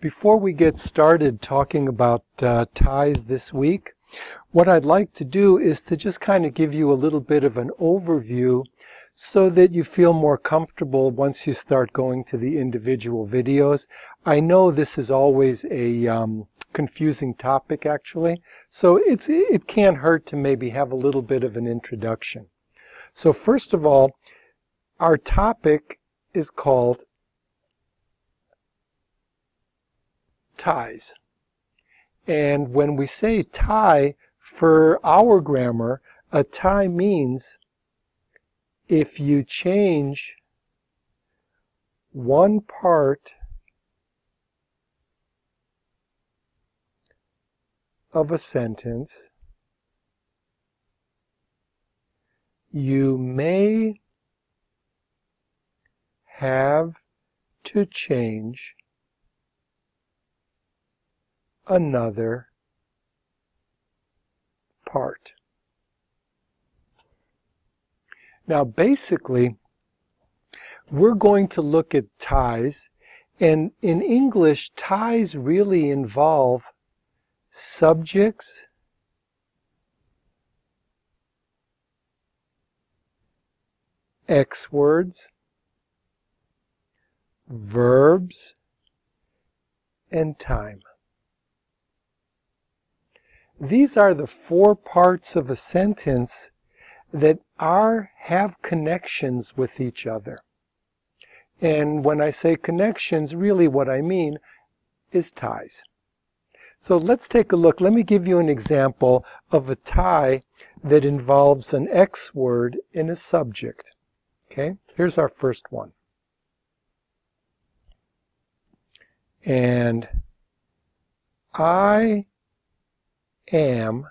Before we get started talking about ties this week, what I'd like to do is to just kind of give you a little bit of an overview so that you feel more comfortable once you start going to the individual videos. I know this is always a confusing topic actually, so it can't hurt to maybe have a little bit of an introduction. So first of all, our topic is called ties. And when we say tie, for our grammar, a tie means if you change one part of a sentence, you may have to change another part. Now basically, we're going to look at ties, and in English, ties really involve subjects, X words, verbs, and time. These are the four parts of a sentence that have connections with each other. And when I say connections, really what I mean is ties. So let's take a look. Let me give you an example of a tie that involves an X word in a subject. Okay, here's our first one. And I am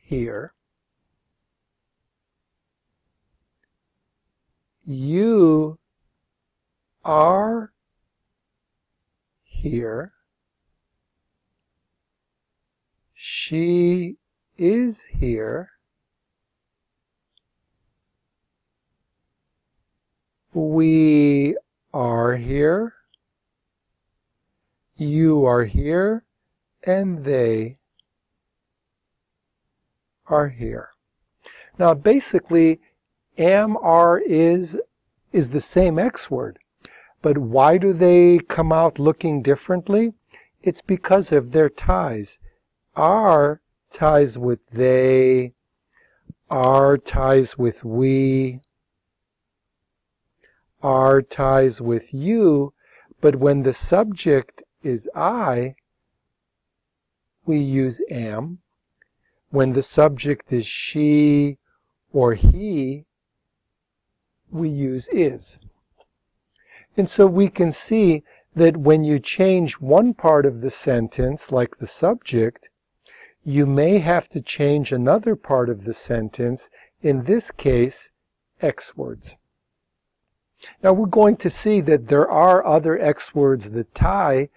here. You are here. She is here. We are here. You are here. And they are here. Now basically, am, are, is the same X word. But why do they come out looking differently? It's because of their ties. Are ties with they, are ties with we, are ties with you, but when the subject is I, we use am. When the subject is she or he, we use is. And so we can see that when you change one part of the sentence, like the subject, you may have to change another part of the sentence, in this case, X words. Now we're going to see that there are other X words that tie,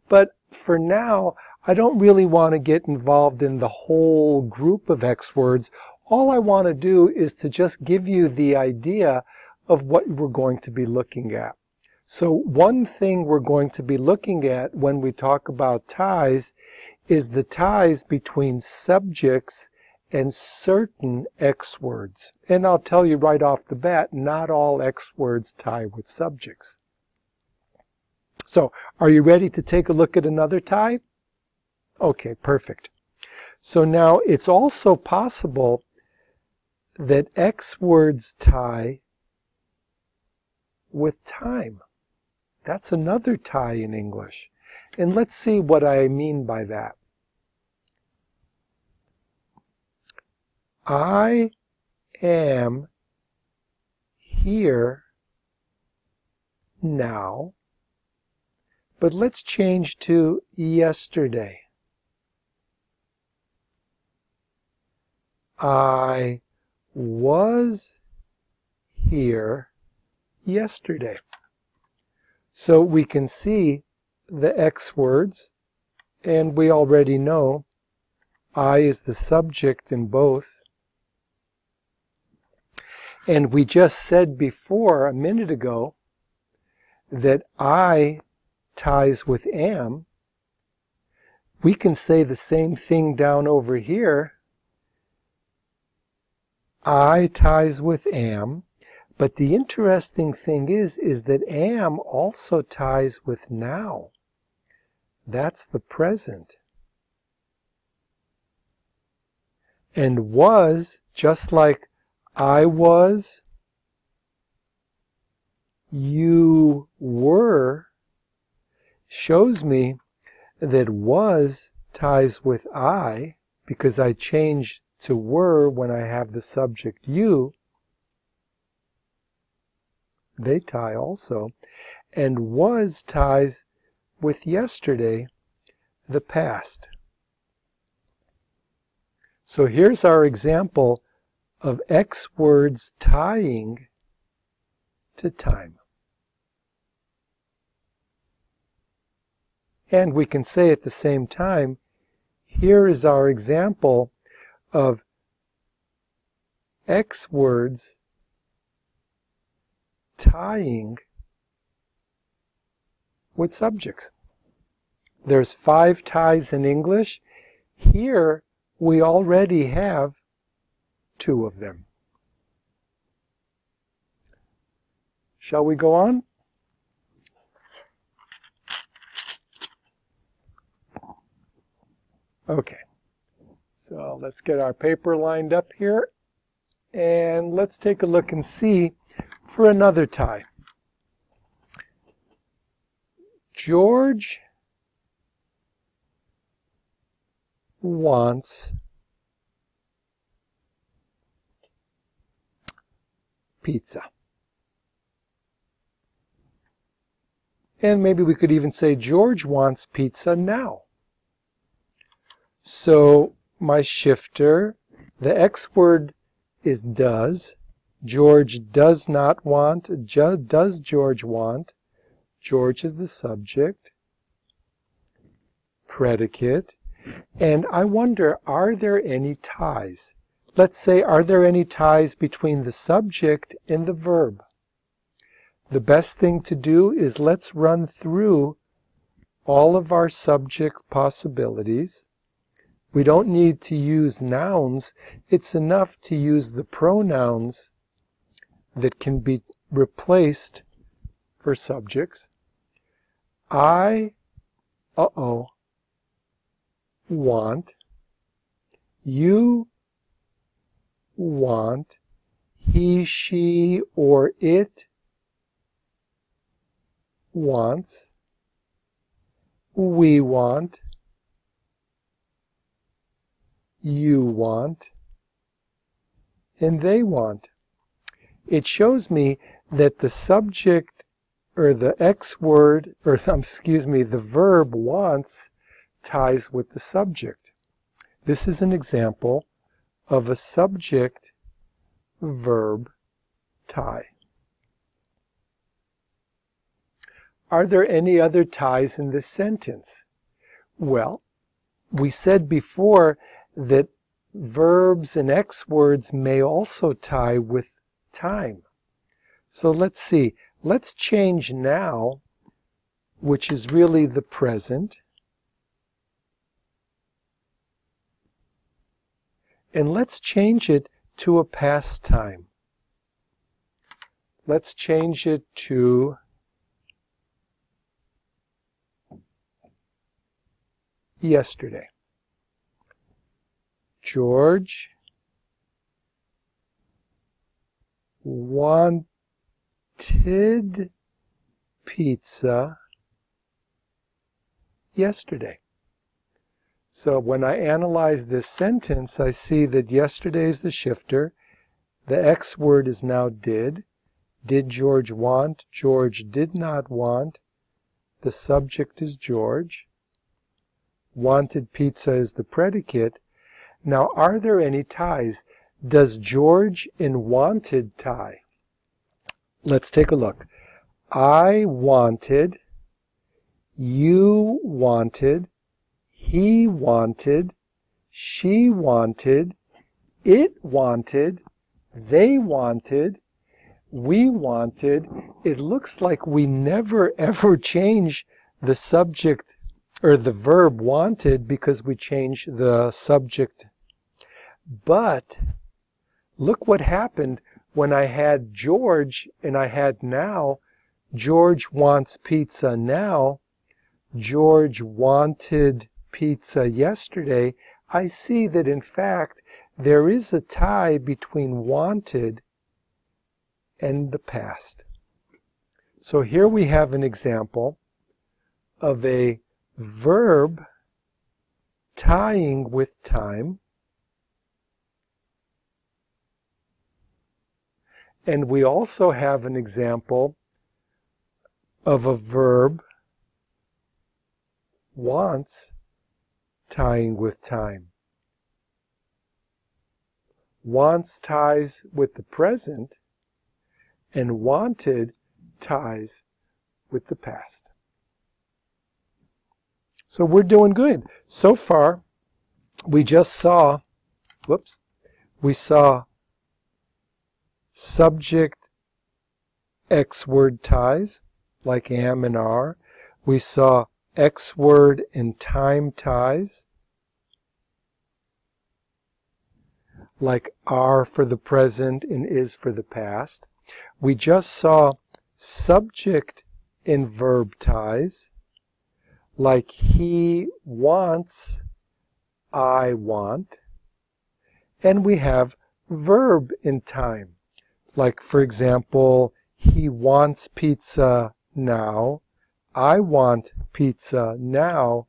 but for now, I don't really want to get involved in the whole group of X words. All I want to do is to just give you the idea of what we're going to be looking at. So one thing we're going to be looking at when we talk about ties is the ties between subjects and certain X words. And I'll tell you right off the bat, not all X words tie with subjects. So, are you ready to take a look at another tie? Okay, perfect. So now it's also possible that X words tie with time. That's another tie in English. And let's see what I mean by that. I am here now, but let's change to yesterday. I was here yesterday. So we can see the X words, and we already know I is the subject in both. And we just said before, a minute ago, that I ties with am, we can say the same thing down over here. I ties with am, but the interesting thing is that am also ties with now. That's the present. And was, just like I was, you were, shows me that was ties with I, because I changed to were when I have the subject you. They tie also. And was ties with yesterday, the past. So here's our example of X words tying to time. And we can say at the same time, here is our example of X words tying with subjects. There's 5 ties in English. Here we already have 2 of them. Shall we go on? Okay, so let's get our paper lined up here, and let's take a look and see for another tie. George wants pizza. And maybe we could even say George wants pizza now. So my shifter, the X word is does. George does not want. Does George want? George is the subject. Predicate. And I wonder, are there any ties? Let's say, are there any ties between the subject and the verb? The best thing to do is let's run through all of our subject possibilities. We don't need to use nouns. It's enough to use the pronouns that can be replaced for subjects. I, want. You want. He, she, or it wants. We want. You want. And they want. It shows me that the subject, or the X word, or excuse me, the verb wants ties with the subject. This is an example of a subject-verb tie. Are there any other ties in this sentence? Well, we said before that verbs and X words may also tie with time. So let's see. Let's change now, which is really the present, and let's change it to a past time. Let's change it to yesterday. George wanted pizza yesterday. So when I analyze this sentence, I see that yesterday is the shifter. The X word is now did. Did George want? George did not want. The subject is George. Wanted pizza is the predicate. Now, are there any ties? Does George and wanted tie? Let's take a look. I wanted. You wanted. He wanted. She wanted. It wanted. They wanted. We wanted. It looks like we never ever change the subject or the verb wanted because we changed the subject. But look what happened when I had George and I had now. George wants pizza now. George wanted pizza yesterday. I see that in fact there is a tie between wanted and the past. So here we have an example of a verb tying with time, and we also have an example of a verb wants tying with time. Wants ties with the present, and wanted ties with the past. So we're doing good. So far, we just saw, we saw subject X word ties, like am and are. We saw X word and time ties, like are for the present and is for the past. We just saw subject and verb ties, like he wants, I want. And we have verb in time, like for example, he wants pizza now, I want pizza now,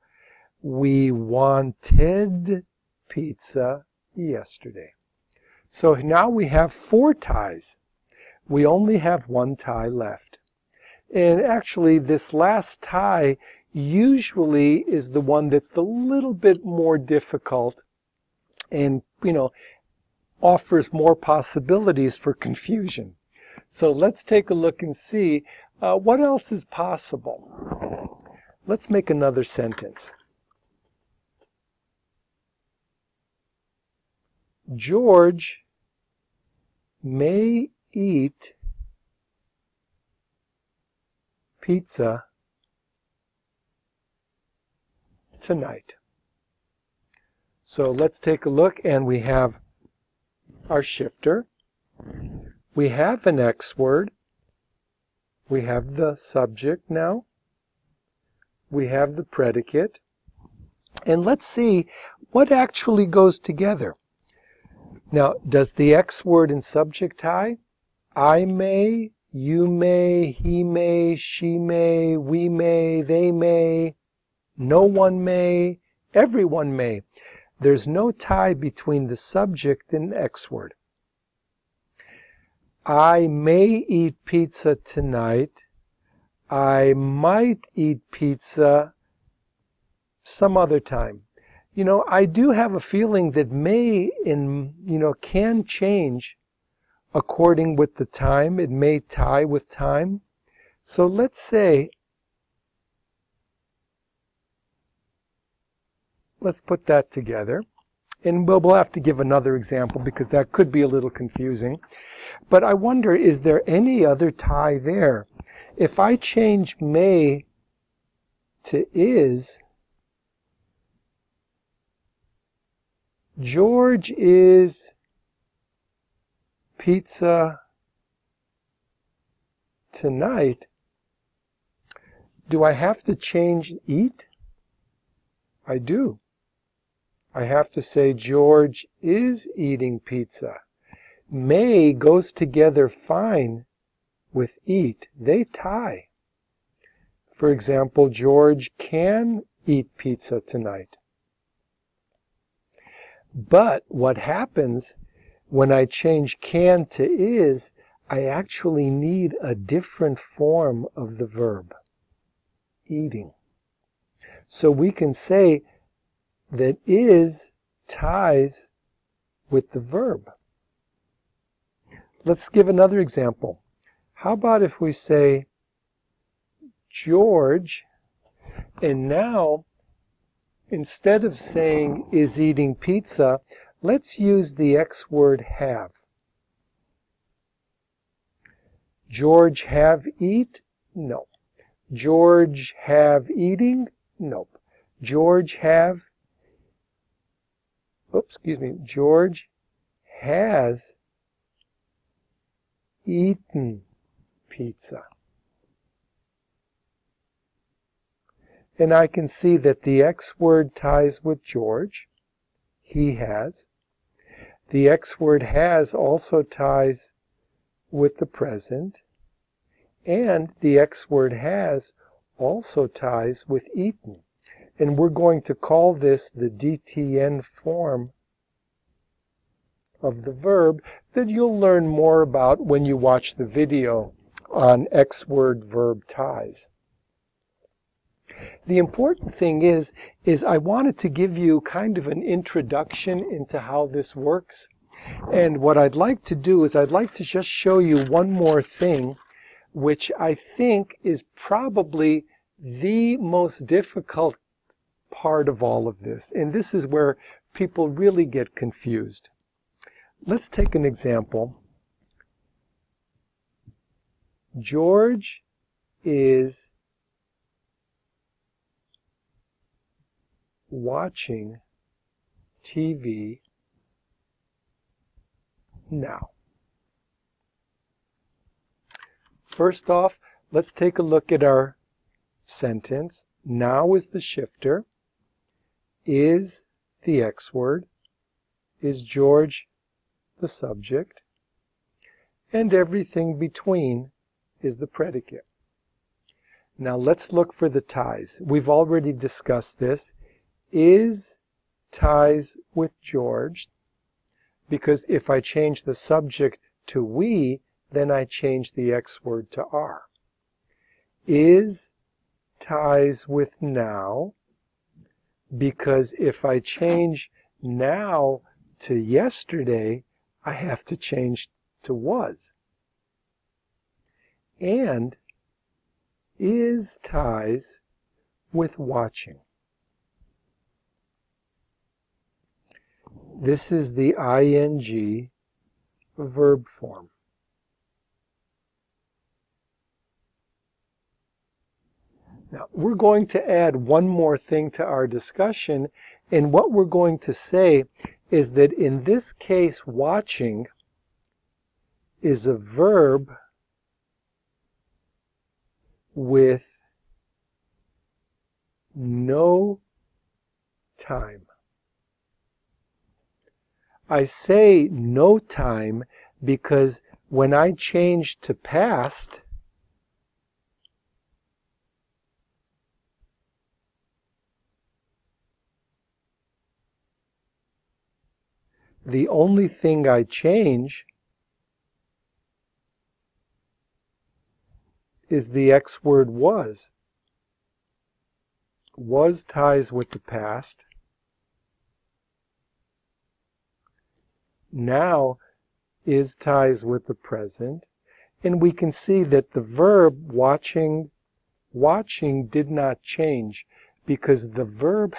we wanted pizza yesterday. So now we have 4 ties. We only have 1 tie left. And actually this last tie usually is the one that's a little bit more difficult and, offers more possibilities for confusion. So let's take a look and see what else is possible. Let's make another sentence. George may eat pizza tonight. So let's take a look, and we have our shifter. We have an X word. We have the subject now. We have the predicate. And let's see what actually goes together. Now, does the X word and subject tie? I may, you may, he may, she may, we may, they may, no one may, everyone may. There's no tie between the subject and X word. I may eat pizza tonight. I might eat pizza some other time. I do have a feeling that may can change according with the time. It may tie with time. So let's say, let's put that together. And we'll have to give another example because that could be a little confusing. But I wonder, is there any other tie there? If I change may to is, George is pizza tonight. Do I have to change eat? I do. I have to say George is eating pizza. May goes together fine with eat. They tie. For example, George can eat pizza tonight. But what happens when I change can to is, I actually need a different form of the verb, eating. So we can say that is ties with the verb. Let's give another example. How about if we say George, and now instead of saying is eating pizza, let's use the X word have. George have eat? No. George have eating? Nope. George have, oops, excuse me, George has eaten pizza. And I can see that the X word ties with George. He has. The X word has also ties with the present. And the X word has also ties with eaten. And we're going to call this the DTN form of the verb that you'll learn more about when you watch the video on X word verb ties. The important thing is I wanted to give you kind of an introduction into how this works. And what I'd like to do is I'd like to just show you one more thing, which I think is probably the most difficult part of all of this. And this is where people really get confused. Let's take an example. George is watching TV now. First off, let's take a look at our sentence. Now is the shifter. Is the X word. Is George the subject. And everything between is the predicate. Now let's look for the ties. We've already discussed this. Is ties with George, because if I change the subject to we, then I change the X word to are. Is ties with now, because if I change now to yesterday, I have to change to was. And is ties with watching. This is the ing verb form. Now, we're going to add one more thing to our discussion, and what we're going to say is that in this case, watching is a verb with no time. I say no time because when I change to past, the only thing I change is the X word was. Was ties with the past. Now is ties with the present. And we can see that the verb watching did not change because the verb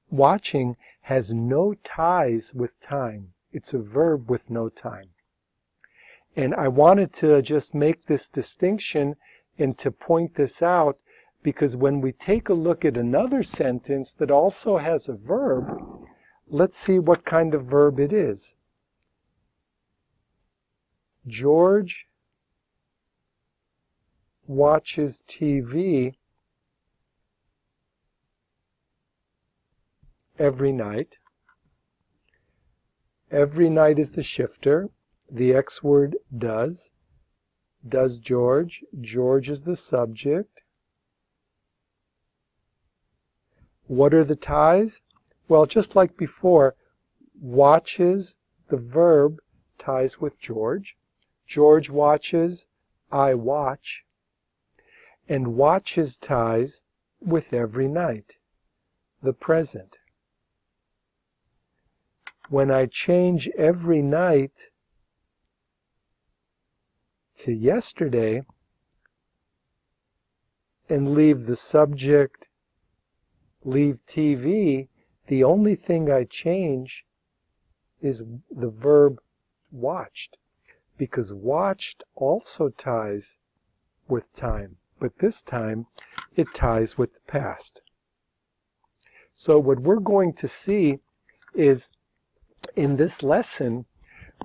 watching has no ties with time. It's a verb with no time. And I wanted to just make this distinction and to point this out because when we take a look at another sentence that also has a verb, let's see what kind of verb it is. George watches TV every night. Every night is the shifter. The X word does. Does George. George is the subject. What are the ties? Well, just like before, watches, the verb, ties with George. George watches, I watch. And watches ties with every night, the present. When I change every night to yesterday and leave the subject, leave TV, the only thing I change is the verb watched, because watched also ties with time. but this time it ties with the past. So what we're going to see is, in this lesson,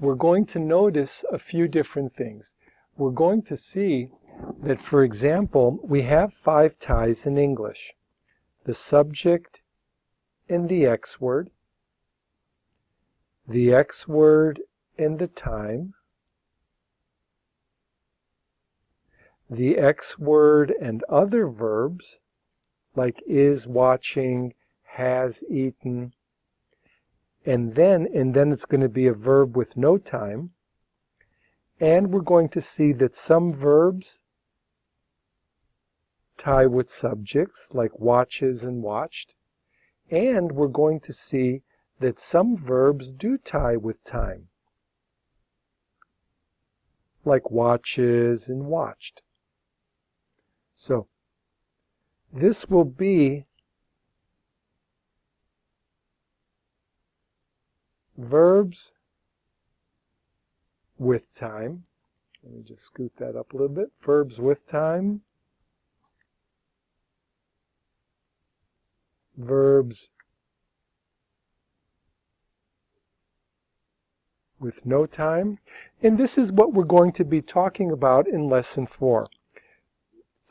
we're going to notice a few different things. We're going to see that, for example, we have 5 ties in English: the subject and the X word, the X word and the time, the X word and other verbs like is watching, has eaten, and then it's going to be a verb with no time. And we're going to see that some verbs tie with subjects like watches and watched. And we're going to see that some verbs do tie with time, like watches and watched. So this will be verbs with time. Let me just scoot that up a little bit. Verbs with time. Verbs with no time. And this is what we're going to be talking about in Lesson 4.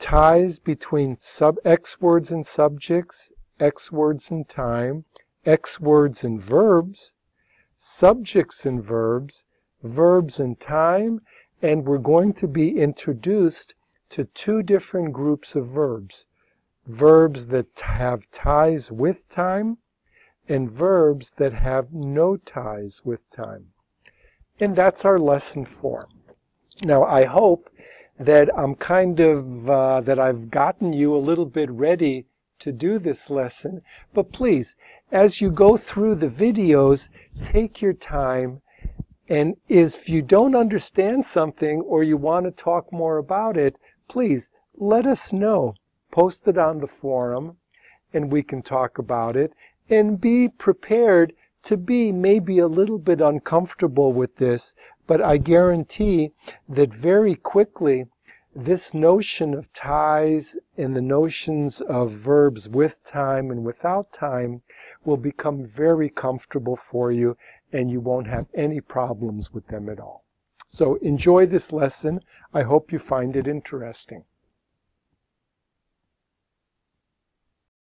Ties between X words and subjects, X words and time, X words and verbs, subjects and verbs, verbs and time, and we're going to be introduced to 2 different groups of verbs. Verbs that have ties with time and verbs that have no ties with time. And that's our Lesson 4. Now, I hope that that I've gotten you a little bit ready to do this lesson. But please, as you go through the videos, take your time, and if you don't understand something or you want to talk more about it, please let us know. Post it on the forum and we can talk about it. And be prepared to be maybe a little bit uncomfortable with this, but I guarantee that very quickly this notion of ties and the notions of verbs with time and without time will become very comfortable for you, and you won't have any problems with them at all. So enjoy this lesson. I hope you find it interesting.